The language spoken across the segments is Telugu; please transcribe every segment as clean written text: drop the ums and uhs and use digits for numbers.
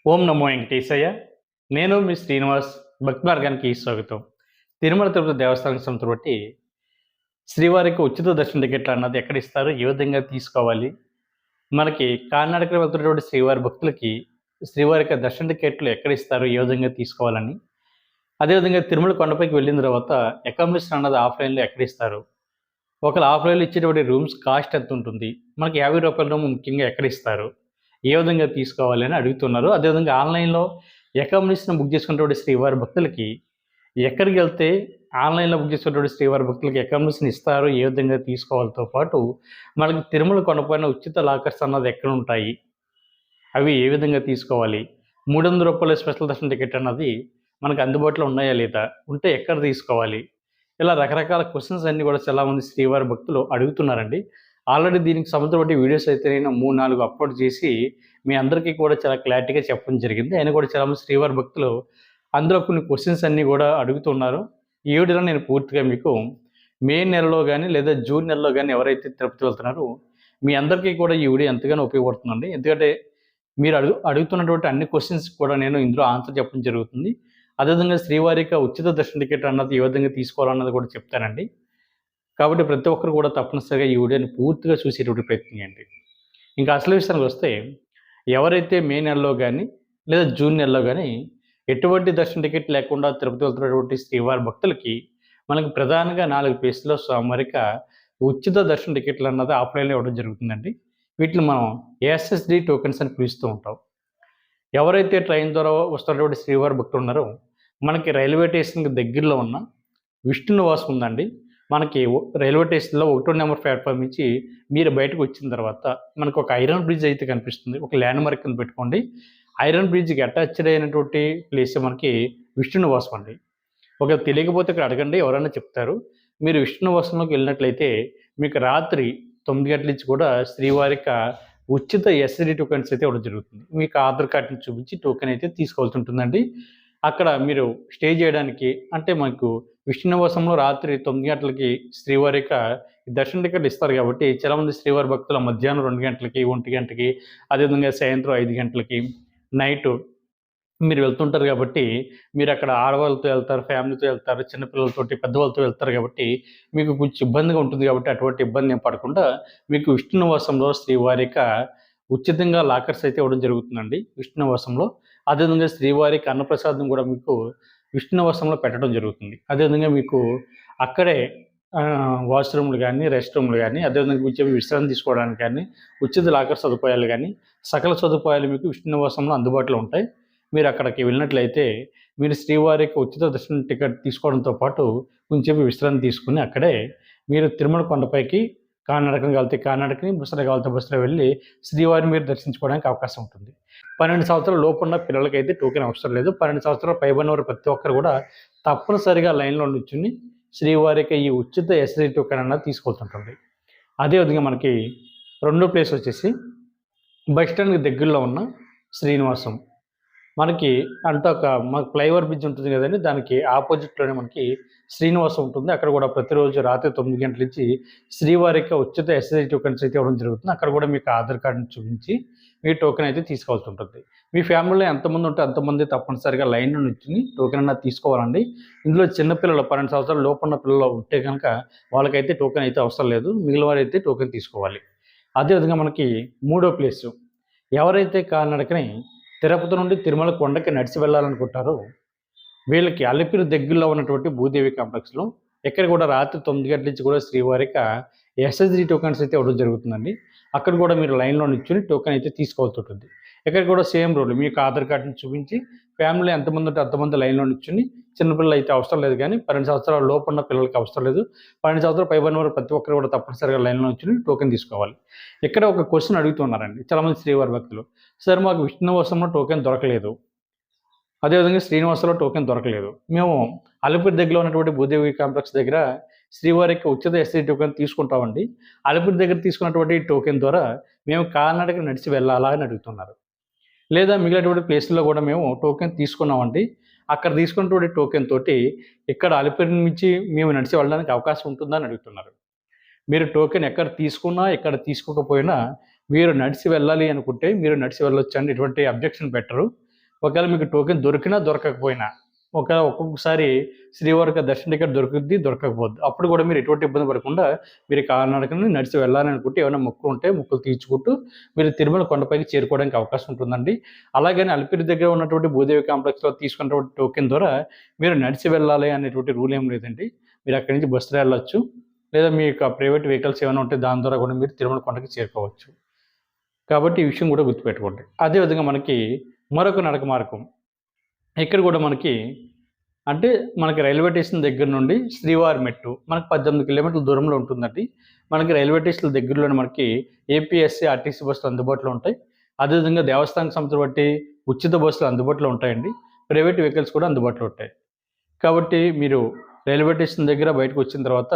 ఓం నమో వెంకటేశయ్య. నేను మీ శ్రీనివాస్. భక్తి మార్గానికి స్వాగతం. తిరుమల తిరుపతి దేవస్థానం సంస్థను బట్టి శ్రీవారికి ఉచిత దర్శన టికెట్లు అన్నది ఎక్కడ ఇస్తారు? ఏ విధంగా తీసుకోవాలి? మనకి కాలినడకన వెళ్తున్నటువంటి శ్రీవారి భక్తులకి శ్రీవారికి దర్శన టికెట్లు ఎక్కడ ఇస్తారు? ఏ విధంగా తీసుకోవాలని? అదేవిధంగా తిరుమల కొండపైకి వెళ్ళిన తర్వాత అకామిడేషన్ అన్నది ఆఫ్‌లైన్‌లో ఎక్కడ ఇస్తారు? ఒకవేళ ఆఫ్‌లైన్‌లో ఇచ్చేటువంటి రూమ్స్ కాస్ట్ ఎంత ఉంటుంది? మనకి రూ. 50 రూమ్ ముఖ్యంగా ఎక్కడ ఇస్తారు? ఏ విధంగా తీసుకోవాలి అని అడుగుతున్నారు. అదేవిధంగా ఆన్‌లైన్‌లో అకామిడేషన్ బుక్ చేసుకున్నటువంటి శ్రీవారి భక్తులకి ఎక్కడికెళ్తే ఆన్‌లైన్‌లో బుక్ చేసుకున్నటువంటి శ్రీవారి భక్తులకి అకామిడేషన్ ఇస్తారు? ఏ విధంగా తీసుకోవాలితో పాటు మనకి తిరుమల కొండపైన ఉచిత లాకర్స్ అన్నది ఎక్కడుంటాయి? అవి ఏ విధంగా తీసుకోవాలి? రూ. 300 స్పెషల్ దర్శనం టికెట్ అన్నది మనకు అందుబాటులో ఉన్నాయా లేదా? ఉంటే ఎక్కడ తీసుకోవాలి? ఇలా రకరకాల క్వెషన్స్ అన్నీ కూడా చాలామంది శ్రీవారి భక్తులు అడుగుతున్నారండి. ఆల్రెడీ దీనికి సంబంధించిన వీడియోస్ అయితే నేను 3, 4 అప్‌లోడ్ చేసి మీ అందరికీ కూడా చాలా క్లారిటీగా చెప్పడం జరిగింది. అయినా కూడా చాలామంది శ్రీవారి భక్తులు అందులో కొన్ని క్వెషన్స్ అన్నీ కూడా అడుగుతున్నారు. ఈ వీడియోలో నేను పూర్తిగా మీకు మే నెలలో గాని లేదా జూన్ నెలలో గాని ఎవరైతే తిరుపతి వెళ్తున్నారో మీ అందరికీ కూడా ఈ వీడియో ఎంతగానో ఉపయోగపడుతుందండి. ఎందుకంటే మీరు అడుగుతున్నటువంటి అన్ని క్వెషన్స్ కూడా నేను ఇందులో ఆన్సర్ చెప్పడం జరుగుతుంది. అదేవిధంగా శ్రీవారికి ఉచిత దర్శన టికెట్ అన్నది ఏ విధంగా తీసుకోవాలన్నది కూడా చెప్తానండి. కాబట్టి ప్రతి ఒక్కరు కూడా తప్పనిసరిగా ఈ వీడియోని పూర్తిగా చూసేటువంటి ప్రయత్నం చేయండి. ఇంకా అసలు విషయానికొస్తే ఎవరైతే మే నెలలో గాని, లేదా జూన్ నెలలో గాని ఎటువంటి దర్శన టికెట్ లేకుండా తిరుపతి వెళ్తున్నటువంటి శ్రీవారి భక్తులకి మనకు ప్రధానంగా 4 ప్లేస్‌లో స్వామివారిక ఉచిత దర్శన టికెట్లన్నది ఆఫ్‌లైన్‌లో ఇవ్వడం జరుగుతుందండి. వీటిని మనం ఎస్ఎస్‌డి టోకెన్స్ అని పిలుస్తూ ఉంటాం. ఎవరైతే ట్రైన్ ద్వారా వస్తున్నటువంటి శ్రీవారి భక్తులున్నారో, మనకి రైల్వే స్టేషన్‌కి దగ్గరలో ఉన్న విష్ణు నివాసం ఉందండి. మనకి రైల్వే స్టేషన్‌లో ఒకటో నెంబర్ ప్లాట్‌ఫార్మ్ నుంచి మీరు బయటకొచ్చిన తర్వాత మనకు ఒక ఐరన్ బ్రిడ్జ్ అయితే కనిపిస్తుంది. ఒక ల్యాండ్ మార్క్ కింద పెట్టుకోండి. ఐరన్ బ్రిడ్జ్‌కి అటాచ్డ్ అయినటువంటి ప్లేసే మనకి విష్ణు నివాసం అండి. ఒకవేళ తెలియకపోతే ఇక్కడ అడగండి, ఎవరైనా చెప్తారు. మీరు విష్ణు నివాసంలోకి వెళ్ళినట్లయితే మీకు రాత్రి 9 గంటల నుంచి కూడా శ్రీవారిక ఉచిత ఎస్‌డి టోకెన్స్ అయితే ఇవ్వడం జరుగుతుంది. మీకు ఆధార్ కార్డ్‌ని చూపించి టోకెన్ అయితే తీసుకోవాల్సి ఉంటుందండి. అక్కడ మీరు స్టే చేయడానికి అంటే మనకు విష్ణు నివాసంలో రాత్రి 9 గంటలకి శ్రీవారిక దర్శన టికెట్లు ఇస్తారు కాబట్టి చాలామంది శ్రీవారి భక్తులు మధ్యాహ్నం 2 గంటలకి, 1 గంటకి అదేవిధంగా సాయంత్రం 5 గంటలకి నైటు మీరు వెళ్తుంటారు గాబట్టి, మీరక్కడ ఆడవాళ్ళతో వెళ్తారు, ఫ్యామిలీతో వెళ్తారు, చిన్న పిల్లలతోటి, పెద్దవాళ్ళతో వెళ్తారు గాబట్టి, మీకు కొంచెం ఇబ్బందిగా ఉంటుంది గాబట్టి, అటువంటి ఇబ్బంది ఏం పడకుండా, మీకు విష్ణు నివాసంలో శ్రీవారిక ఉచితంగా లాకర్స్ అయితే ఇవ్వడం జరుగుతుందండి విష్ణు నివాసంలో. అదేవిధంగా శ్రీవారికి అన్నప్రసాదం గూడా మీకు విష్ణు నివాసంలో పెట్టడం జరుగుతుంది. అదేవిధంగా మీకు అక్కడే వాష్‌రూమ్‌లు గానీ, రెస్ట్ రూమ్‌లు గానీ, అదేవిధంగా కొంచెం విశ్రాంతి తీసుకోవడానికి గానీ, ఉచిత లాకర్ సదుపాయాలు గానీ, సకల సదుపాయాలు మీకు విష్ణు నివాసంలో అందుబాటులో ఉంటాయి. మీరక్కడికి వెళ్ళినట్లయితే, మీరు శ్రీవారికి ఉచిత దర్శనం టికెట్ తీసుకోవడంతో పాటు, కొంచెంసేపు విశ్రాంతి తీసుకొని అక్కడే మీరు తిరుమల కొండపైకి కాలినడకన కాలితే కాలినడకని, బస్సులో కావాలితే బస్సులో వెళ్ళి శ్రీవారిని మీరు దర్శించుకోవడానికి అవకాశం ఉంటుంది. 12 సంవత్సరాల లోపున్న పిల్లలకైతే టోకెన్ అవసరం లేదు. 12 సంవత్సరాల పైబడినవారు ప్రతి ఒక్కరు కూడా తప్పనిసరిగా లైన్‌లో నుంచొని శ్రీవారికి ఈ ఉచిత ఎస్‌డి టోకెన్ అన్నది తీసుకోవాల్సుంటుంది. అదేవిధంగా మనకి రెండో ప్లేస్ వచ్చేసి బస్ స్టాండ్‌కి దగ్గరలో ఉన్న శ్రీనివాసం. మనకి అంటే మాకు ఫ్లైఓవర్ బ్రిడ్జ్ ఉంటుంది కదండీ! దానికి ఆపోజిట్‌లోనే మనకి శ్రీనివాసం ఉంటుంది. అక్కడ కూడా ప్రతిరోజు రాత్రి 9 గంటల నుంచి శ్రీవారికి ఉచిత ఎస్‌ఐ టోకెన్స్ అయితే ఇవ్వడం జరుగుతుంది. అక్కడ కూడా మీకు ఆధార్ కార్డ్‌ని చూపించి మీ టోకెన్ అయితే తీసుకోవాల్సి ఉంటుంది. మీ ఫ్యామిలీలో ఎంతమంది ఉంటే అంతమంది తప్పనిసరిగా లైన్‌లో నుంచొని టోకెన్ అన్నది తీసుకోవాలండి. ఇందులో చిన్న పిల్లలు 12 సంవత్సరాల లోపున్న పిల్లలు ఉంటే గనక వాళ్ళకైతే టోకెన్ అయితే అవసరం లేదు. మిగిలిన వారైతే టోకెన్ తీసుకోవాలి. అదేవిధంగా మనకి మూడో ప్లేసు ఎవరైతే కాలినడకని తిరుపతి నుండి తిరుమల కొండకి నడిచి వెళ్ళాలనుకుంటారో, వీళ్ళకి అలిపిరి దగ్గరలో ఉన్నటువంటి భూదేవి కాంప్లెక్స్‌లో ఇక్కడ కూడా రాత్రి 9 గంటల నుంచి కూడా శ్రీవారిక ఎస్ఎస్‌డి టోకెన్స్ అయితే ఇవ్వడం జరుగుతుందండి. అక్కడ కూడా మీరు లైన్‌లో నిల్చొని టోకెన్ అయితే తీసుకోవాల్సి ఉంటుంది. ఇక్కడ కూడా సేమ్ రూల్ మీకు ఆధార్ కార్డ్‌ని చూపించి ఫ్యామిలీలో ఎంతమంది ఉంటే అంతమంది లైన్‌లో నిల్చొని చిన్నపిల్లలు అయితే అవసరం లేదు గానీ 12 సంవత్సరాల లోపున్న పిల్లలకి అవసరం లేదు. 12 సంవత్సరాలు పైబడిన వారు ప్రతి ఒక్కరు కూడా తప్పనిసరిగా లైన్‌లో నిల్చొని టోకెన్ తీసుకోవాలి. ఇక్కడ ఒక క్వెషన్ అడుగుతున్నారండి చాలామంది శ్రీవారి భక్తులు. సార్ మాకు విష్ణు నివాసంలో టోకెన్ దొరకలేదు. అదేవిధంగా శ్రీనివాసంలో టోకెన్ దొరకలేదు. మేము అలిపిరి దగ్గరలో ఉన్నటువంటి భూదేవి కాంప్లెక్స్ దగ్గర శ్రీవారికి ఉచిత ఎస్‌టి టోకెన్ తీసుకుంటామండి. అలిపిరి దగ్గర తీసుకున్నటువంటి టోకెన్ ద్వారా మేము కాలినడకన నడిచి వెళ్ళాలా అని అడుగుతున్నారు. లేదా మిగిలినటువంటి ప్లేసుల్లో కూడా మేము టోకెన్ తీసుకున్నామండి. అక్కడ తీసుకున్నటువంటి టోకెన్ తోటి ఇక్కడ అలిపిరి నుంచి మేము నడిచి వెళ్ళడానికి అవకాశం ఉంటుందా అని అడుగుతున్నారు. మీరు టోకెన్ ఎక్కడ తీసుకున్నా, ఎక్కడ తీసుకోకపోయినా మీరు నడిచి వెళ్ళాలి అనుకుంటే మీరు నడిచి వెళ్ళొచ్చండి. ఎటువంటి అబ్జెక్షన్ పెట్టరు. ఒకవేళ మీకు టోకెన్ దొరికినా దొరకకపోయినా ఒక్కొక్కసారి శ్రీవారికి దర్శన టికెట్ దొరుకుద్ది, దొరకకపోద్ది. అప్పుడు కూడా మీరు ఎటువంటి ఇబ్బంది పడకుండా మీరు కాలినడకన నడిచి వెళ్ళాలని అనుకుంటే ఏమైనా మొక్కులు ఉంటే మొక్కులు తీర్చుకుంటూ మీరు తిరుమల కొండపైకి చేరుకోవడానికి అవకాశం ఉంటుందండి. అలాగని అలిపిరి దగ్గర ఉన్నటువంటి భూదేవి కాంప్లెక్స్‌లో తీసుకున్నటువంటి టోకెన్ ద్వారా మీరు నడిచి వెళ్ళాలి అనేటువంటి రూల్ ఏం లేదండి. మీరు అక్కడి నుంచి బస్సులో వెళ్ళొచ్చు. లేదా మీ యొక్క ప్రైవేట్ వెహికల్స్ ఏమైనా ఉంటే దాని ద్వారా కూడా మీరు తిరుమల కొండకి చేరుకోవచ్చు. కాబట్టి ఈ విషయం కూడా గుర్తుపెట్టుకోండి. అదేవిధంగా మనకి మరొక నడక మార్గం. ఇక్కడ కూడా మనకి రైల్వే స్టేషన్ దగ్గర నుండి శ్రీవారి మెట్టు మనకు 18 కిలోమీటర్ల దూరంలో ఉంటుందండి. మనకి రైల్వే స్టేషన్ దగ్గరలోనే మనకి ఏపీఎస్సీ, ఆర్టీసీ బస్సులు అందుబాటులో ఉంటాయి. అదేవిధంగా దేవస్థానం సంస్థను బట్టి ఉచిత బస్సులు అందుబాటులో ఉంటాయండి. ప్రైవేట్ వెహికల్స్ కూడా అందుబాటులో ఉంటాయి. కాబట్టి మీరు రైల్వే స్టేషన్ దగ్గర బయటకు వచ్చిన తర్వాత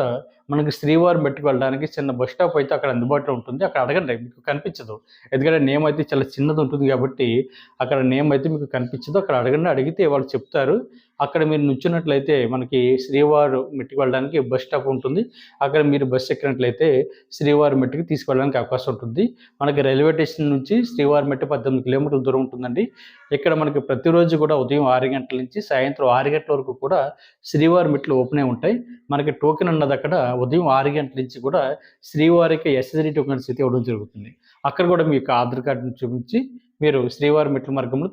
మనకి శ్రీవారి మెట్టుకు వెళ్ళడానికి చిన్న బస్ స్టాప్ అయితే అక్కడ అందుబాటులో ఉంటుంది. అక్కడ అడగండి, మీకు కనిపించదు. ఎందుకంటే నేమ్ అయితే చాలా చిన్నది ఉంటుంది కాబట్టి అక్కడ నేమ్ అయితే మీకు కనిపించదు. అక్కడ అడగండి, అడిగితే వాళ్ళు చెప్తారు. అక్కడ మీరు నుంచున్నట్లయితే మనకి శ్రీవారు మెట్టుకు వెళ్ళడానికి బస్ స్టాప్ ఉంటుంది. అక్కడ మీరు బస్సు ఎక్కినట్లయితే శ్రీవారి మెట్టుకి తీసుకెళ్ళడానికి అవకాశం ఉంటుంది. మనకి రైల్వే స్టేషన్ నుంచి శ్రీవారి మెట్టు 18 కిలోమీటర్ల దూరం ఉంటుందండి. ఇక్కడ మనకి ప్రతిరోజు కూడా ఉదయం 6 గంటల నుంచి సాయంత్రం 6 గంటల వరకు కూడా శ్రీవారి మెట్లు ఓపెన్ అయి ఉంటాయి. మనకి టోకెన్ అన్నది అక్కడ ఉదయం 6 గంటల నుంచి కూడా శ్రీవారికి ఎస్ఎస్డి టోకెన్స్ అయితే ఇవ్వడం జరుగుతుంది. అక్కడ కూడా మీ యొక్క ఆధార్ కార్డుని చూపించి మీరు శ్రీవారి మెట్ల మార్గంలో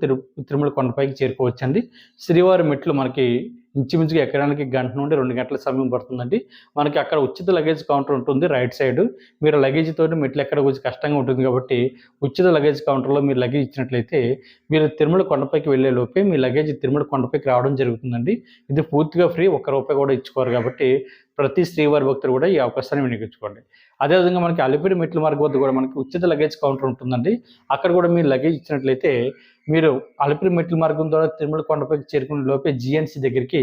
తిరుమల కొండపైకి చేరుకోవచ్చండి. శ్రీవారి మెట్లు మనకి ఇంచుమించుగా ఎక్కడానికి గంట నుండి 2 గంటల సమయం పడుతుందండి. మనకి అక్కడ ఉచిత లగేజ్ కౌంటర్ ఉంటుంది రైట్ సైడ్. మీరు లగేజ్ తోటి మెట్లు ఎక్కడ కొంచెం కష్టంగా ఉంటుంది కాబట్టి ఉచిత లగేజ్ కౌంటర్లో మీరు లగేజ్ ఇచ్చినట్లయితే మీరు తిరుమల కొండపైకి వెళ్ళే లోపే మీ లగేజ్ తిరుమల కొండపైకి రావడం జరుగుతుందండి. ఇది పూర్తిగా ఫ్రీ, ₹1 కూడా ఇచ్చుకోరు కాబట్టి ప్రతి శ్రీవారి భక్తులు కూడా ఈ అవకాశాన్ని వినియోగించుకోండి. అదేవిధంగా మనకి అలిపిరి మెట్ల మార్గం వద్ద కూడా మనకి ఉచిత లగేజ్ కౌంటర్ ఉంటుందండి. అక్కడ కూడా మీరు లగేజ్ ఇచ్చినట్లయితే మీరు అలిపిరి మెట్ల మార్గం ద్వారా తిరుమల కొండపైకి చేరుకునే లోపే జీఎన్సీ దగ్గరికి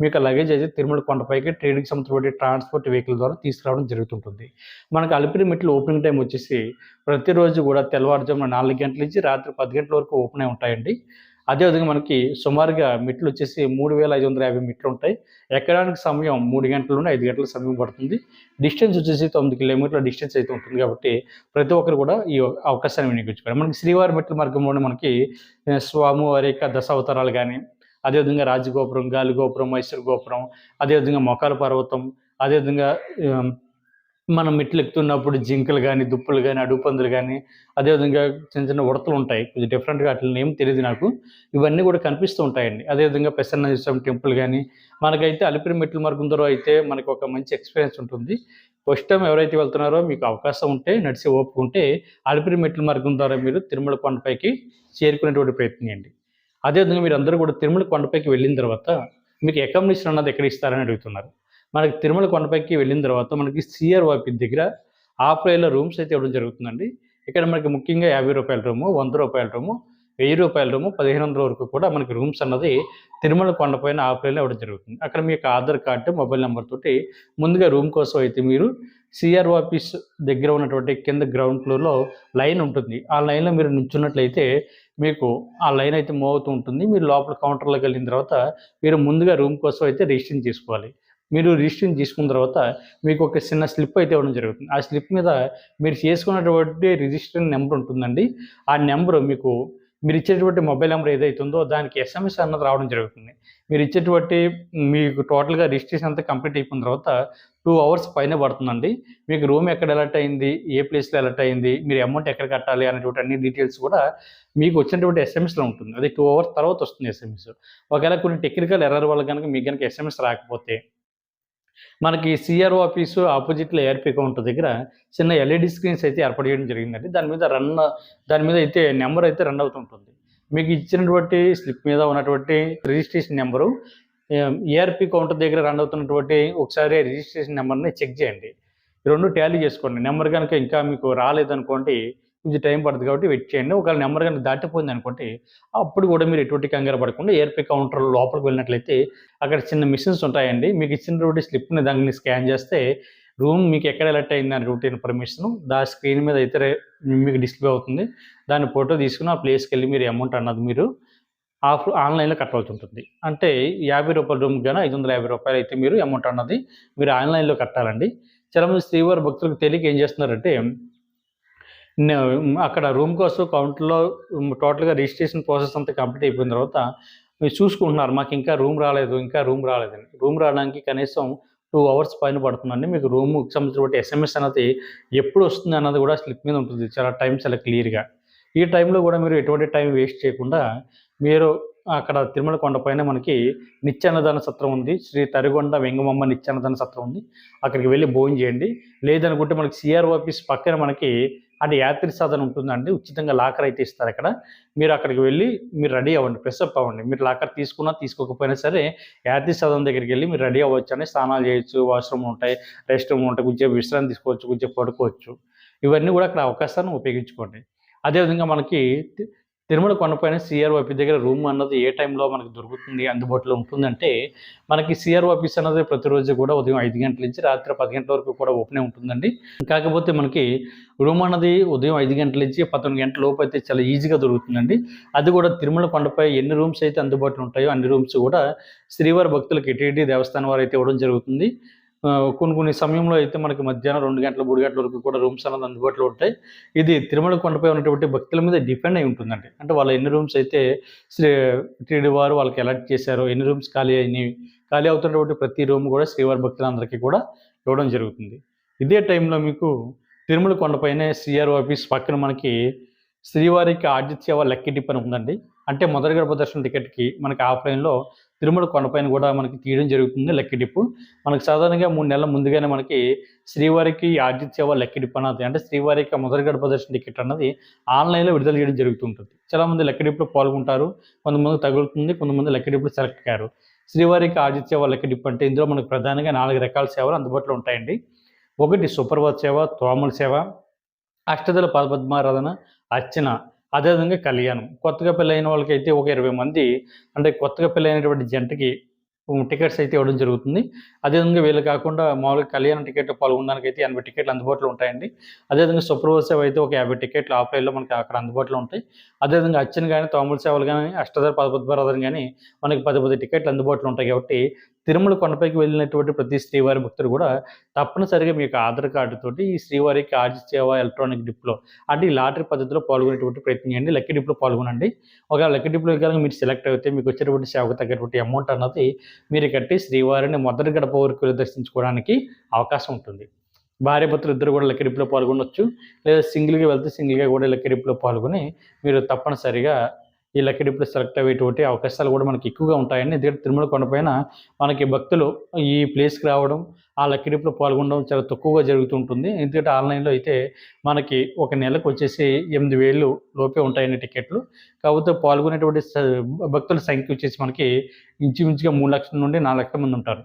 మీకు లగేజ్ అయితే తిరుమల కొండపైకి ట్రైన్కి సంబంధించిన ట్రాన్స్పోర్ట్ వెహికల్ ద్వారా తీసుకురావడం జరుగుతుంటుంది. మనకి అలిపిరి మెట్లు ఓపెనింగ్ టైం వచ్చేసి ప్రతిరోజు కూడా తెల్లవారుజామున 4 గంటల నుంచి రాత్రి 10 గంటల వరకు ఓపెన్ అయి ఉంటాయండి. అదేవిధంగా మనకి సుమారుగా మెట్లు వచ్చేసి 3550 మెట్లు ఉంటాయి. ఎక్కడానికి సమయం 3 గంటల నుండి 5 గంటల సమయం పడుతుంది. డిస్టెన్స్ వచ్చేసి 9 కిలోమీటర్ల డిస్టెన్స్ అయితే ఉంటుంది కాబట్టి ప్రతి ఒక్కరు కూడా ఈ అవకాశాన్ని వినియోగించుకోవాలి. మనకి శ్రీవారి మెట్ల మార్గంలోనే మనకి స్వామివారి యొక్క దశావతారాలు కానీ, అదేవిధంగా రాజగోపురం, గాలిగోపురం, మైసూర్ గోపురం, అదేవిధంగా మొకాల పర్వతం, అదేవిధంగా మనం మెట్లు ఎక్కుతున్నప్పుడు జింకలు కానీ, దుప్పులు కానీ, అడుగుపందులు కానీ, అదేవిధంగా చిన్న చిన్న ఉడతలు ఉంటాయి. కొంచెం డిఫరెంట్‌గా వాటి నేమ్ తెలీదు నాకు. ఇవన్నీ కూడా కనిపిస్తూ ఉంటాయండి. అదేవిధంగా ప్రసన్న స్వామి టెంపుల్ కానీ, మనకైతే అలిపిరి మెట్ల మార్గం ద్వారా అయితే మనకు ఒక మంచి ఎక్స్‌పీరియన్స్ ఉంటుంది. ఫస్ట్ టైం ఎవరైతే వెళ్తున్నారో మీకు అవకాశం ఉంటే, నడిచే ఓపిక ఉంటే అలిపిరి మెట్ల మార్గం ద్వారా మీరు తిరుమల కొండపైకి చేరుకునేటువంటి ప్రయత్నం చేయండి. అదేవిధంగా మీరందరూ కూడా తిరుమల కొండపైకి వెళ్ళిన తర్వాత మీకు అకామిడేషన్ అన్నది ఎక్కడ ఇస్తారని అడుగుతున్నారు. మనకి తిరుమల కొండపైకి వెళ్ళిన తర్వాత మనకి సీఆర్ఓపి దగ్గర హాఫ్ రైల్‌లో రూమ్స్ అయితే ఇవ్వడం జరుగుతుందండి. ఇక్కడ మనకి ముఖ్యంగా ₹50 రూము, ₹100 రూము, ₹1000 రూము, 1500 వరకు కూడా మనకి రూమ్స్ అన్నది తిరుమల కొండపైన హాఫ్ రైల్‌లో ఇవ్వడం జరుగుతుంది. అక్కడ మీ యొక్క ఆధార్ కార్డు, మొబైల్ నెంబర్ తోటి ముందుగా రూమ్ కోసం అయితే మీరు సీఆర్ఓ ఆఫీస్ దగ్గర ఉన్నటువంటి కింద గ్రౌండ్ ఫ్లోర్‌లో లైన్ ఉంటుంది. ఆ లైన్‌లో మీరు నిల్చున్నట్లయితే మీకు ఆ లైన్ అయితే మూవ్ అవుతూ ఉంటుంది. మీరు లోపల కౌంటర్‌లోకి వెళ్ళిన తర్వాత మీరు ముందుగా రూమ్ కోసం అయితే రిజిస్ట్రేషన్ చేసుకోవాలి. మీరు రిజిస్ట్రేషన్ చేసుకున్న తర్వాత మీకు ఒక చిన్న స్లిప్ అయితే ఇవ్వడం జరుగుతుంది. ఆ స్లిప్ మీద మీరు చేసుకున్నటువంటి రిజిస్ట్రేషన్ నెంబర్ ఉంటుందండి. ఆ నెంబరు మీరు ఇచ్చేటువంటి మొబైల్ నెంబర్ ఏదైతే ఉందో దానికి ఎస్ఎంఎస్ అన్నది రావడం జరుగుతుంది. మీరు ఇచ్చేటువంటి మీకు టోటల్‌గా రిజిస్ట్రేషన్ అంతా కంప్లీట్ అయిపోయిన తర్వాత 2 అవర్స్ పైనే పడుతుందండి. మీకు రూమ్ ఎక్కడ అలర్ట్ అయింది, ఏ ప్లేస్‌లో అలర్ట్ అయింది, మీరు అమౌంట్ ఎక్కడ కట్టాలి అనేటువంటి అన్ని డీటెయిల్స్ కూడా మీకు వచ్చినటువంటి ఎస్ఎంఎస్‌లో ఉంటుంది. అది 2 అవర్స్ తర్వాత వస్తుంది ఎస్ఎంఎస్. ఒకవేళ కొన్ని టెక్నికల్ ఎర్రర్ వల్ల గనుక మీకు గనుక ఎస్ఎంఎస్ రాకపోతే మనకి సీఆర్ఓ ఆఫీసు ఆపోజిట్‌లో ఏఆర్‌పీ కౌంటర్ దగ్గర చిన్న ఎల్ఈడీ స్క్రీన్స్ అయితే ఏర్పాటు చేయడం జరిగిందండి. దాని మీద అయితే నెంబర్ అయితే రన్ అవుతుంటుంది. మీకు ఇచ్చినటువంటి స్లిప్ మీద ఉన్నటువంటి రిజిస్ట్రేషన్ నెంబరు ఏఆర్‌పీ కౌంటర్ దగ్గర రన్ అవుతున్నటువంటి ఒకసారి రిజిస్ట్రేషన్ నెంబర్‌ని చెక్ చేయండి. ఈ 2 టాలీ చేసుకోండి. నెంబర్ గనుక ఇంకా మీకు రాలేదనుకోండి కొంచెం టైం పడుతుంది కాబట్టి వెయిట్ చేయండి. ఒకవేళ నెంబర్ గనుక దాటిపోయిందనుకోండి అప్పుడు కూడా మీరు ఎటువంటి కంగారు పడకుండా ఏఆర్‌పీ కౌంటర్ లోపలికి వెళ్ళినట్లయితే అక్కడ చిన్న మిషన్స్ ఉంటాయండి. మీకు ఇచ్చినటువంటి స్లిప్‌ని దాన్ని స్కాన్ చేస్తే రూమ్ మీకు ఎక్కడ అలర్ట్ అయింది అనేటువంటి ఇన్ఫర్మేషను స్క్రీన్ మీద అయితే మీకు డిస్‌ప్లే అవుతుంది. దాన్ని ఫోటో తీసుకొని ఆ ప్లేస్‌కెళ్ళి మీరు అమౌంట్ అన్నది మీరు ఆన్‌లైన్‌లో కట్టవలసి ఉంటుంది. అంటే ₹50 రూమ్‌కి గాను ₹550 అయితే మీరు అమౌంట్ అన్నది మీరు ఆన్‌లైన్‌లో కట్టాలండి. చాలామంది శ్రీవారి భక్తులకు తెలియక ఏం చేస్తున్నారంటే అక్కడ రూమ్ కోసం కౌంటర్‌లో టోటల్‌గా రిజిస్ట్రేషన్ ప్రాసెస్ అంతా కంప్లీట్ అయిపోయిన తర్వాత మీరు చూసుకుంటున్నారు. మాకు ఇంకా రూమ్ రాలేదు, ఇంకా రూమ్ రాలేదని. రూమ్ రావడానికి కనీసం 2 అవర్స్ పైన పడుతుందండి. మీకు రూమ్‌కి సంబంధించిన ఎస్ఎంఎస్ అన్నది ఎప్పుడు వస్తుంది అన్నది కూడా స్లిప్ మీద ఉంటుంది. చాలా క్లియర్‌గా. ఈ టైంలో కూడా మీరు ఎటువంటి టైం వేస్ట్ చేయకుండా మీరు అక్కడ తిరుమల కొండపైన మనకి నిత్యాన్నదాన సత్రం ఉంది. శ్రీ తరిగొండ వెంగమమ్మ నిత్యాన్నదాన సత్రం ఉంది. అక్కడికి వెళ్లి భోజనం చేయండి. లేదనుకుంటే మనకి సీఆర్ఓ ఆఫీస్ పక్కన మనకి అంటే యాత్రి సాధన ఉంటుందండి. ఉచితంగా లాకర్ అయితే ఇస్తారక్కడ. మీరు అక్కడికి వెళ్లి మీరు రెడీ అవ్వండి. ఫ్రెషప్ అవ్వండి. మీరు లాకర్ తీసుకున్నా తీసుకోకపోయినా సరే యాత్రి సాధన దగ్గరికెళ్లి మీరు రెడీ అవ్వచ్చండి. స్నానాలు చేయొచ్చు, వాష్‌రూమ్‌లు ఉంటాయి, రెస్ట్ రూమ్‌లు ఉంటాయి. కొంచెం విశ్రాంతి తీసుకోవచ్చు, కొంచెం పడుకోవచ్చు. ఇవన్నీ కూడా అక్కడ అవకాశాన్ని ఉపయోగించుకోండి. అదేవిధంగా మనకి తిరుమల కొండపైన సీఆర్ఓ ఆఫీస్ దగ్గర రూమ్ అన్నది ఏ టైంలో మనకు దొరుకుతుంది, అందుబాటులో ఉంటుందంటే, మనకి సీఆర్ఓ ఆఫీస్ అన్నది ప్రతిరోజు కూడా ఉదయం 5 గంటల నుంచి రాత్రి 10 గంటల వరకు కూడా ఓపెనే ఉంటుందండి. కాకపోతే మనకి రూమ్ అన్నది ఉదయం 5 గంటల నుంచి 11 గంటల లోపు అయితే చాలా ఈజీగా దొరుకుతుందండి. అది కూడా తిరుమల కొండపై ఎన్ని రూమ్స్ అయితే అందుబాటులో ఉంటాయో అన్ని రూమ్స్ కూడా శ్రీవారి భక్తులకు టీటీడీ దేవస్థానం వారు అయితే ఇవ్వడం జరుగుతుంది. కొన్ని సమయంలో అయితే మనకి మధ్యాహ్నం 2 గంటలు, 3 గంటల వరకు కూడా రూమ్స్ అన్నది అందుబాటులో ఉంటాయి. ఇది తిరుమల కొండపై ఉన్నటువంటి భక్తుల మీద డిపెండ్ అయి ఉంటుందండి. అంటే వాళ్ళు ఎన్ని రూమ్స్ అయితే శ్రీ టీటీడీ వారు వాళ్ళకి అలాట్ చేశారో, ఎన్ని రూమ్స్ ఖాళీ అయినయి, ఖాళీ అవుతున్నటువంటి ప్రతి రూమ్ కూడా శ్రీవారి భక్తులందరికీ కూడా ఇవ్వడం జరుగుతుంది. ఇదే టైంలో మీకు తిరుమల కొండపైనే సీఆర్ఓ ఆఫీస్ పక్కన మనకి శ్రీవారికి ఆతిథ్య లక్కీ డిప్ అని ఉందండి. అంటే మొదటి గడప దర్శనం టికెట్‌కి మనకి ఆఫ్‌లైన్‌లో తిరుమల కొండపైన కూడా మనకి తీయడం జరుగుతుంది లక్కీ డిప్. మనకు సాధారణంగా 3 నెలల ముందుగానే మనకి శ్రీవారికి ఆతిథ్య లక్కీ డిప్ అన్నది అంటే శ్రీవారికి మొదటి గడప దర్శనం టికెట్ అన్నది ఆన్‌లైన్‌లో విడుదల చేయడం జరుగుతుంటుంది. చాలామంది లక్కీ డిప్‌లో పాల్గొంటారు. కొంతమందికి తగులుతుంది. కొంతమంది లక్కీ డిప్‌లో సెలెక్ట్ కారు. శ్రీవారికి ఆతిథ్య లక్కీ డిప్ అంటే ఇందులో మనకు ప్రధానంగా 4 రకాల సేవలు అందుబాటులో ఉంటాయండి. ఒకటి సుప్రభాత సేవ, తోమల సేవ, అష్టదళ పద్మారాధన, అర్చన, అదేవిధంగా కళ్యాణం. కొత్తగా పెళ్ళైన వాళ్ళకైతే ఒక 20 మంది అంటే కొత్తగా పెళ్ళైనటువంటి జంటకి టికెట్స్ అయితే ఇవ్వడం జరుగుతుంది. అదేవిధంగా వీళ్ళు కాకుండా మామూలుగా కళ్యాణ టికెట్‌లో పాల్గొనడానికైతే 80 టికెట్లు అందుబాటులో ఉంటాయండి. అదేవిధంగా సుప్రభాత సేవ అయితే ఒక 50 టికెట్లు ఆఫ్‌లైన్‌లో మనకి అక్కడ అందుబాటులో ఉంటాయి. అదేవిధంగా అర్చన గాని, తోమల సేవలు గాని, అష్టదళ పద్మారాధన గాని మనకి 10 టికెట్లు అందుబాటులో ఉంటాయి కాబట్టి తిరుమల కొండపైకి వెళ్ళినటువంటి ప్రతి శ్రీవారి భక్తుడు కూడా తప్పనిసరిగా మీ యొక్క ఆధార్ కార్డుతోటి ఈ శ్రీవారికి ఆర్జిసేవ ఎలక్ట్రానిక్ డిప్‌లో అంటే ఈ లాటరీ పద్ధతిలో పాల్గొనేటువంటి ప్రయత్నం చేయండి. లక్కీ డిప్‌లో పాల్గొనండి. ఒకవేళ లక్కీ డిప్‌లో గనుక మీరు సెలెక్ట్ అయితే మీకు వచ్చేటువంటి సేవకు తగ్గటువంటి అమౌంట్ అన్నది మీరు కట్టి శ్రీవారిని మొదటి గడప వరకు దర్శించుకోవడానికి అవకాశం ఉంటుంది. భార్యాభర్తలు ఇద్దరు కూడా లక్కీ డిప్‌లో పాల్గొనొచ్చు. లేదా సింగిల్‌గా వెళ్తే సింగిల్‌గా కూడా లక్కీ డిప్‌లో పాల్గొని మీరు తప్పనిసరిగా ఈ లక్కీ డిప్‌లో సెలెక్ట్ అయ్యేటువంటి అవకాశాలు కూడా మనకి ఎక్కువగా ఉంటాయండి. ఎందుకంటే తిరుమల కొండపైన మనకి భక్తులు ఈ ప్లేస్‌కి రావడం, ఆ లక్కీ డిప్‌లో పాల్గొనడం చాలా తక్కువగా జరుగుతూ ఉంటుంది. ఎందుకంటే ఆన్‌లైన్‌లో అయితే మనకి ఒక నెలకొచ్చేసి 8,000 లోపే ఉంటాయండి టికెట్లు. కాకపోతే పాల్గొనేటువంటి భక్తుల సంఖ్య వచ్చేసి మనకి ఇంచుమించుగా 3,00,000 నుండి 4,00,000 మంది ఉంటారు.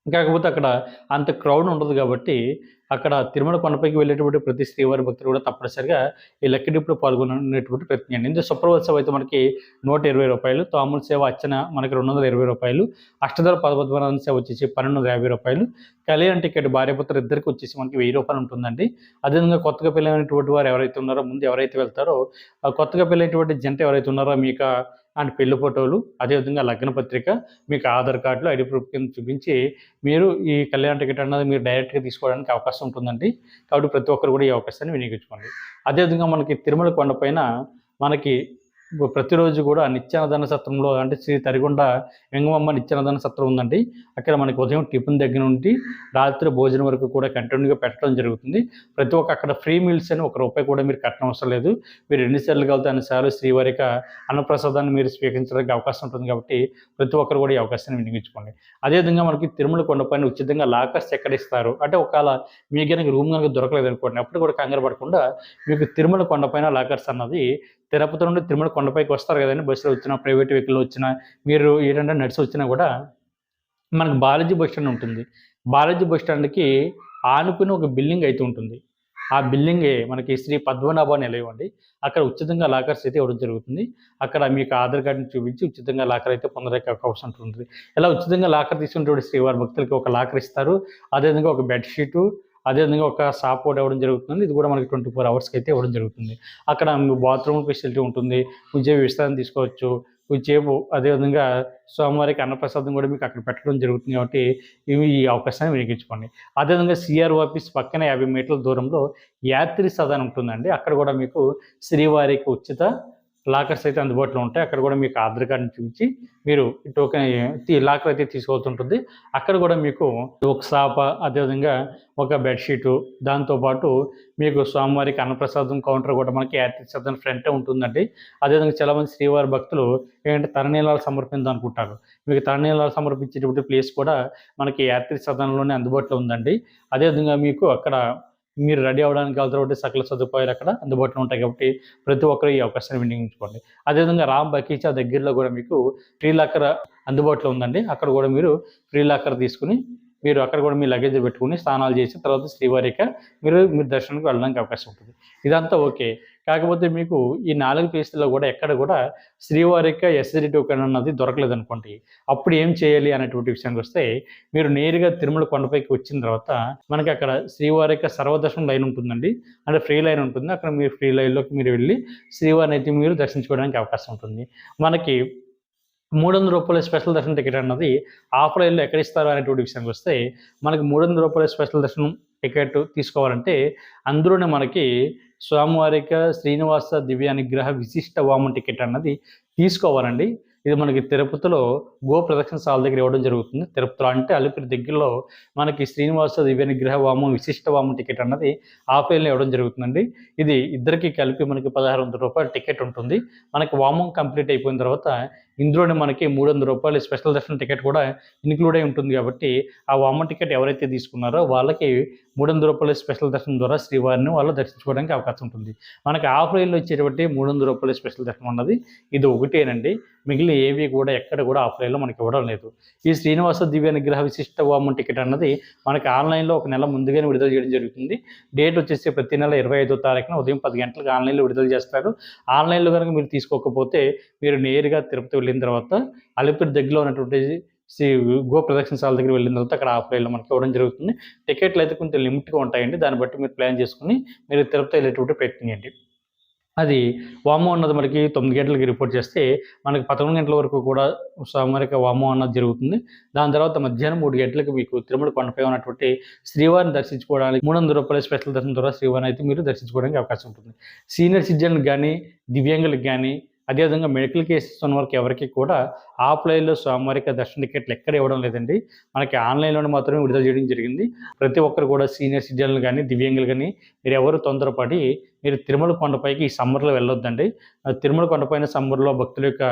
కాకపోతే అక్కడ అంత క్రౌడ్ ఉండదు కాబట్టి, అక్కడ తిరుమల కొండపైకి వెళ్ళేటువంటి ప్రతి శ్రీవారి భక్తులు కూడా తప్పనిసరిగా ఈ లక్కీ డిప్‌లో పాల్గొనేటువంటి ప్రయత్నం చేయండి. ఇందులో సుప్రభాత సేవ అయితే మనకి రూ. 120, తోముల సేవ అర్చన మనకి రూ. 220, అష్టదళ పద్మారాధన సేవ వచ్చేసి రూ. 1,250, కళ్యాణ టికెట్ భార్యాభర్తలు ఇద్దరికి వచ్చేసి మనకి రూ. 1,000 ఉంటుందండి. అదేవిధంగా కొత్తగా పెళ్ళైనటువంటి వారు ఎవరైతే ఉన్నారో ముందు ఎవరైతే వెళ్తారో, ఆ కొత్తగా పెళ్ళైనటువంటి జంట ఎవరైతే ఉన్నారో మీ యొక్క అండ్ పెళ్లి ఫోటోలు, అదేవిధంగా లగ్న పత్రిక, మీకు ఆధార్ కార్డులు, ఐడీ ప్రూఫ్ కింద చూపించి మీరు ఈ కళ్యాణ టికెట్ అన్నది మీరు డైరెక్ట్‌గా తీసుకోవడానికి అవకాశం ఉంటుందండి. కాబట్టి ప్రతి ఒక్కరు కూడా ఈ అవకాశాన్ని వినియోగించుకోండి. అదేవిధంగా మనకి తిరుమల కొండపైన మనకి ప్రతిరోజు కూడా నిత్యాన్నదాన సత్రంలో అంటే శ్రీ తరిగొండ వెంగమమ్మ నిత్యాన్నదాన సత్రం ఉందండి. అక్కడ మనకి ఉదయం టిఫిన్ దగ్గర నుండి రాత్రి భోజనం వరకు కూడా కంటిన్యూగా పెట్టడం జరుగుతుంది. ప్రతి ఒక్క అక్కడ ఫ్రీ మీల్స్ అని ₹1 కూడా మీరు కట్టనవసరం లేదు. మీరు ఎన్ని సార్లు కలిగితే అన్ని సార్లు శ్రీవారి యొక్క అన్నప్రసాదాన్ని మీరు స్వీకరించడానికి అవకాశం ఉంటుంది కాబట్టి ప్రతి ఒక్కరు కూడా ఈ అవకాశాన్ని వినియోగించుకోండి. అదేవిధంగా మనకి తిరుమల కొండపైన ఉచితంగా లాకర్స్ ఎక్కడ ఇస్తారు అంటే ఒకవేళ మీకు గనుక రూమ్ గనుక దొరకలేదనుకోండి అప్పుడు కూడా కంగారు పడకుండా మీకు తిరుమల కొండపైన లాకర్స్ అన్నది తిరుపతి నుండి తిరుమల కొండపైకి వస్తారు కదండీ! బస్సులో వచ్చినా, ప్రైవేట్ వెహికల్‌లో వచ్చినా, మీరు ఏంటంటే నడిచి వచ్చినా కూడా మనకు బాలాజీ బస్ స్టాండ్ ఉంటుంది. బాలాజీ బస్ స్టాండ్‌కి ఆనుకుని ఒక బిల్డింగ్ అయితే ఉంటుంది. ఆ బిల్డింగే మనకి శ్రీ పద్మనాభ నిలయం అండి. అక్కడ ఉచితంగా లాకర్స్ అయితే ఇవ్వడం జరుగుతుంది. అక్కడ మీకు ఆధార్ కార్డ్‌ని చూపించి ఉచితంగా లాకర్ అయితే పొందడానికి అవకాశం ఉంటుంది. ఇలా ఉచితంగా లాకర్ తీసుకున్నటువంటి శ్రీవారి భక్తులకి ఒక లాకర్ ఇస్తారు. అదేవిధంగా ఒక బెడ్ షీటు, అదేవిధంగా ఒక సాప్ కూడా ఇవ్వడం జరుగుతుంది. ఇది కూడా మనకి 24 అవర్స్‌కి అయితే ఇవ్వడం జరుగుతుంది. అక్కడ బాత్రూమ్ ఫెసిలిటీ ఉంటుంది. కొంచెం విశ్రాంతి తీసుకోవచ్చు. కొద్దిసేపు అదేవిధంగా స్వామివారికి అన్నప్రసాదం కూడా మీకు అక్కడ పెట్టడం జరుగుతుంది కాబట్టి ఈ అవకాశాన్ని వినియోగించుకోండి. అదేవిధంగా సిఆర్ఓ ఆఫీస్ పక్కన 50 మీటర్ల దూరంలో యాత్రి సదన్ ఉంటుందండి. అక్కడ కూడా మీకు శ్రీవారికి ఉచిత లాకర్స్ అయితే అందుబాటులో ఉంటాయి. అక్కడ కూడా మీకు ఆధార్ కార్డ్‌ని చూపించి మీరు టోకెన్ లాకర్ అయితే తీసుకోవాల్సి ఉంటుంది. అక్కడ కూడా మీకు ఒక సాప, అదేవిధంగా ఒక బెడ్‌షీటు, దాంతో పాటు మీకు స్వామివారికి అన్నప్రసాదం కౌంటర్ కూడా మనకి యాత్రి సదన్ ఫ్రంటే ఉంటుందండి. అదేవిధంగా చాలామంది శ్రీవారి భక్తులు ఏంటంటే తలనీలాలు సమర్పించాలనుకుంటారు. మీకు తలనీలాలు సమర్పించేటువంటి ప్లేస్ కూడా మనకి యాత్రి సదన్‌లోనే అందుబాటులో ఉందండి. అదేవిధంగా మీకు అక్కడ మీరు రెడీ అవ్వడానికి కావాల్సినటువంటి సకల సదుపాయాలు అక్కడ అందుబాటులో ఉంటాయి కాబట్టి ప్రతి ఒక్కరు ఈ అవకాశాన్ని వినియోగించుకోండి. అదేవిధంగా రామ్ బగీచా దగ్గరలో కూడా మీకు ఫ్రీ లాకర్ అందుబాటులో ఉందండి. అక్కడ కూడా మీరు ఫ్రీ లాకర్ తీసుకొని మీరు అక్కడ కూడా మీ లగేజ్ పెట్టుకొని స్నానాలు చేసి తర్వాత శ్రీవారిక మీరు దర్శనానికి వెళ్ళడానికి అవకాశం ఉంటుంది. ఇదంతా ఓకే. కాకపోతే మీకు ఈ 4 ప్లేస్‌లో కూడా ఎక్కడ కూడా శ్రీవారిక ఎస్ఎస్‌డి టోకెన్ అన్నది దొరకలేదనుకోండి. అప్పుడు ఏం చేయాలి అనేటువంటి విషయానికి వస్తే మీరు నేరుగా తిరుమల కొండపైకి వచ్చిన తర్వాత మనకి అక్కడ శ్రీవారిక సర్వదర్శనం లైన్ ఉంటుందండి. అంటే ఫ్రీ లైన్ ఉంటుంది. అక్కడ మీరు ఫ్రీ లైన్‌లోకి మీరు వెళ్ళి శ్రీవారిని అయితే మీరు దర్శించుకోవడానికి అవకాశం ఉంటుంది. మనకి రూ. 300 స్పెషల్ దర్శనం టికెట్ అన్నది ఆఫ్‌లైన్‌లో ఎక్కడ ఇస్తారు అనేటువంటి విషయానికి వస్తే మనకి రూ. 300 స్పెషల్ దర్శనం టికెట్ తీసుకోవాలంటే అందులోనే మనకి స్వామివారిక శ్రీనివాస దివ్య అనుగ్రహ విశిష్ట వామన టికెట్ అన్నది తీసుకోవాలండి. ఇది మనకి తిరుపతిలో గో ప్రదక్షిణశాల దగ్గర ఇవ్వడం జరుగుతుంది. తిరుపతిలో అంటే అలిపిరి దగ్గరలో మనకి శ్రీనివాస దివ్య అనుగ్రహ వామన విశిష్ట వామన టికెట్ అన్నది ఆఫ్‌లైన్‌లో ఇవ్వడం జరుగుతుందండి. ఇది ఇద్దరికి కలిపి మనకి రూ. 1600 టికెట్ ఉంటుంది. మనకి వామం కంప్లీట్ అయిపోయిన తర్వాత ఇందులోనే మనకి రూ. 300 స్పెషల్ దర్శనం టికెట్ కూడా ఇన్క్లూడ్ అయి ఉంటుంది కాబట్టి ఆ వామన్ టికెట్ ఎవరైతే తీసుకున్నారో వాళ్ళకి రూ. 300 స్పెషల్ దర్శనం ద్వారా శ్రీవారిని వాళ్ళు దర్శించుకోవడానికి అవకాశం ఉంటుంది. మనకి ఆఫ్‌లైన్‌లో ఇచ్చేటువంటి రూ. 300 స్పెషల్ దర్శనం అన్నది ఇది ఒకటేనండి. మిగిలిన ఏవి కూడా ఎక్కడ కూడా ఆఫ్‌లైన్‌లో మనకి ఇవ్వడం లేదు. ఈ శ్రీనివాస దివ్య అనుగ్రహ విశిష్ట వామన్ టికెట్ అన్నది మనకి ఆన్‌లైన్‌లో ఒక నెల ముందుగానే విడుదల చేయడం జరుగుతుంది. డేట్ వచ్చేసి ప్రతి నెల 25వ తారీఖున ఉదయం 10 గంటలకు ఆన్‌లైన్‌లో విడుదల చేస్తారు. ఆన్‌లైన్‌లో కనుక మీరు తీసుకోకపోతే మీరు నేరుగా తిరుపతి వెళ్ళిన తర్వాత అలిపిరి దగ్గరలో ఉన్నటువంటి శ్రీ గో ప్రదక్షిణశాల దగ్గర వెళ్ళిన తర్వాత అక్కడ ఆఫ్‌లైన్‌లో మనకి ఇవ్వడం జరుగుతుంది. టికెట్లు అయితే కొంచెం లిమిట్‌గా ఉంటాయండి. దాన్ని బట్టి మీరు ప్లాన్ చేసుకొని మీరు తిరుపతి వెళ్ళేటువంటి ప్రయత్నం చేయండి. అది వామం అన్నది మనకి 9 గంటలకి రిపోర్ట్ చేస్తే మనకి 11 గంటల వరకు కూడా స్వామివారికి వామం అన్నది జరుగుతుంది. దాని తర్వాత మధ్యాహ్నం 3 గంటలకు మీకు తిరుమల కొండపై ఉన్నటువంటి శ్రీవారిని దర్శించుకోవడానికి రూ. 300 స్పెషల్ దర్శనం ద్వారా శ్రీవారిని అయితే మీరు దర్శించుకోవడానికి అవకాశం ఉంటుంది. సీనియర్ సిటిజన్‌లకు గానీ, దివ్యాంగులకు గానీ, అదేవిధంగా మెడికల్ కేసెస్ ఉన్న వారికి ఎవరికీ కూడా ఆఫ్‌లైన్‌లో స్వామివారికి దర్శన టికెట్లు ఎక్కడ ఇవ్వడం లేదండి. మనకి ఆన్‌లైన్‌లోనే మాత్రమే విడుదల చేయడం జరిగింది. ప్రతి ఒక్కరు కూడా సీనియర్ సిటిజన్‌లు గానీ, దివ్యాంగులు గానీ మీరెవరు తొందరపడి మీరు తిరుమల కొండపైకి ఈ సమ్మర్‌లో వెళ్ళొద్దండి. తిరుమల కొండపైన సమ్మర్‌లో భక్తుల యొక్క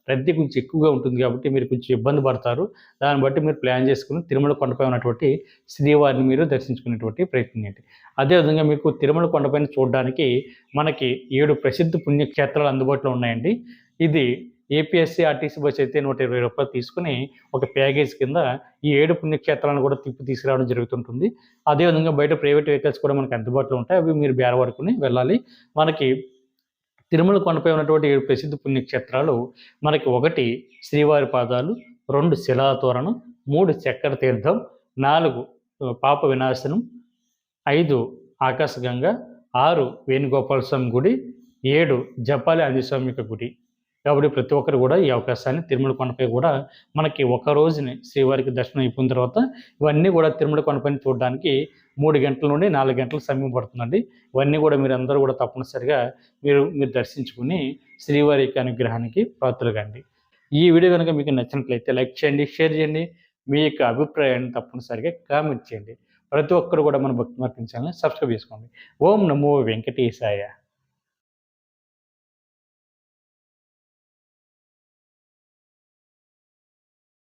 రద్దీ కొంచెం ఎక్కువగా ఉంటుంది కాబట్టి మీరు కొంచెం ఇబ్బంది పడతారు. దాన్ని బట్టి మీరు ప్లాన్ చేసుకొని తిరుమల కొండపై ఉన్నటువంటి శ్రీవారిని మీరు దర్శించుకునేటువంటి ప్రయత్నం చేయండి. అదేవిధంగా మీకు తిరుమల కొండపైన చూడడానికి మనకి 7 ప్రసిద్ధ పుణ్యక్షేత్రాలు అందుబాటులో ఉన్నాయండి. ఇది ఏపీఎస్‌సీ, ఆర్టీసీ బస్ అయితే రూ. 120 తీసుకొని ఒక ప్యాకేజ్ కింద ఈ 7 పుణ్యక్షేత్రాలను కూడా తీసుకురావడం జరుగుతుంటుంది. అదేవిధంగా బయట ప్రైవేట్ వెహికల్స్ కూడా మనకు అందుబాటులో ఉంటాయి. అవి మీరు బేరవాడుకొని వెళ్ళాలి. మనకి తిరుమల కొండపై ఉన్నటువంటి 7 ప్రసిద్ధ పుణ్యక్షేత్రాలు మనకి 1 శ్రీవారి పాదాలు, 2 శిలాతోరణం, 3 చక్ర తీర్థం, 4 పాప వినాశనం, 5 ఆకాశగంగ, 6 వేణుగోపాల స్వామి గుడి, 7 జపాలి ఆంజనేయ స్వామి యొక్క గుడి. కాబట్టి ప్రతి ఒక్కరు కూడా ఈ అవకాశాన్ని తిరుమల కొండపై కూడా మనకి ఒక రోజుని శ్రీవారికి దర్శనం అయిపోయిన తర్వాత ఇవన్నీ కూడా తిరుమల కొండపైన చూడడానికి 3 గంటల నుండి 4 గంటల సమయం పడుతుందండి. ఇవన్నీ కూడా మీరందరూ కూడా తప్పనిసరిగా మీరు దర్శించుకుని శ్రీవారి యొక్క అనుగ్రహానికి పాత్రులుకండి. ఈ వీడియో కనుక మీకు నచ్చినట్లయితే లైక్ చేయండి, షేర్ చేయండి. మీ యొక్క అభిప్రాయాన్ని తప్పనిసరిగా కామెంట్ చేయండి. ప్రతి ఒక్కరు కూడా మన భక్తి మార్గం ఛానల్‌ని సబ్స్క్రైబ్ చేసుకోండి. ఓం నమో వెంకటేశాయ.